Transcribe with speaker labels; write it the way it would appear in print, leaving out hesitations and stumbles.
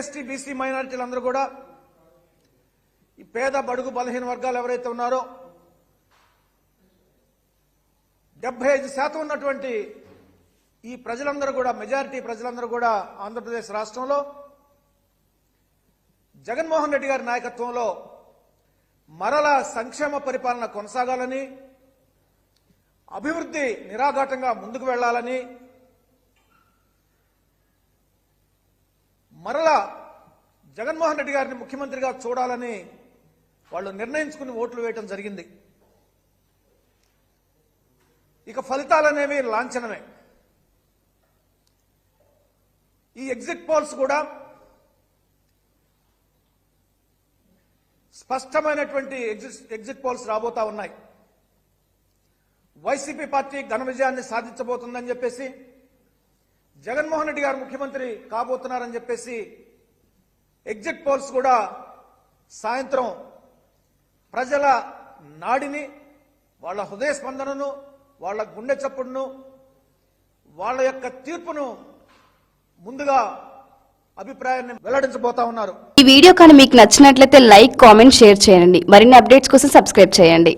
Speaker 1: ST BC మైనారిటీలందరూ కూడా ఈ పేద బడుగు బలహీన వర్గాలు ఎవరైతే ఉన్నారో 75% ఉన్నటువంటి ఈ ప్రజలందరూ కూడా మెజారిటీ ప్రజలందరూ కూడా ఆంధ్రప్రదేశ్ రాష్ట్రంలో జగన్మోహన్ రెడ్డి గారి నాయకత్వంలో మరలా సంక్షేమ పరిపాలన కొనసాగాలని, అభివృద్ధి నిరాఘాటంగా ముందుకు వెళ్లాలని, మరలా జగన్మోహన్ రెడ్డి గారిని ముఖ్యమంత్రిగా చూడాలని వాళ్ళు నిర్ణయించుకుని ఓట్లు వేయటం జరిగింది. ఇక ఫలితాలనేవి లాంఛనమే. ఈ ఎగ్జిట్ పోల్స్ కూడా స్పష్టమైనటువంటి ఎగ్జిట్ పోల్స్ రాబోతా ఉన్నాయి. వైసీపీ పార్టీ ఘన విజయాన్ని సాధించబోతుందని చెప్పేసి, జగన్మోహన్ రెడ్డి గారు ముఖ్యమంత్రి కాబోతున్నారని చెప్పేసి ఎగ్జిట్ పోల్స్ కూడా సాయంత్రం ప్రజల నాడిని, వాళ్ళ హృదయ స్పందనను, వాళ్ళ గుండె చప్పుడును, వాళ్ళ యొక్క తీర్పును ముందుగా అభిప్రాయాన్ని వెల్లడించబోతా ఉన్నారు.
Speaker 2: ఈ వీడియో కానీ మీకు నచ్చినట్లయితే లైక్, కామెంట్, షేర్ చేయండి. మరిన్ని అప్డేట్స్ కోసం సబ్స్క్రైబ్ చేయండి.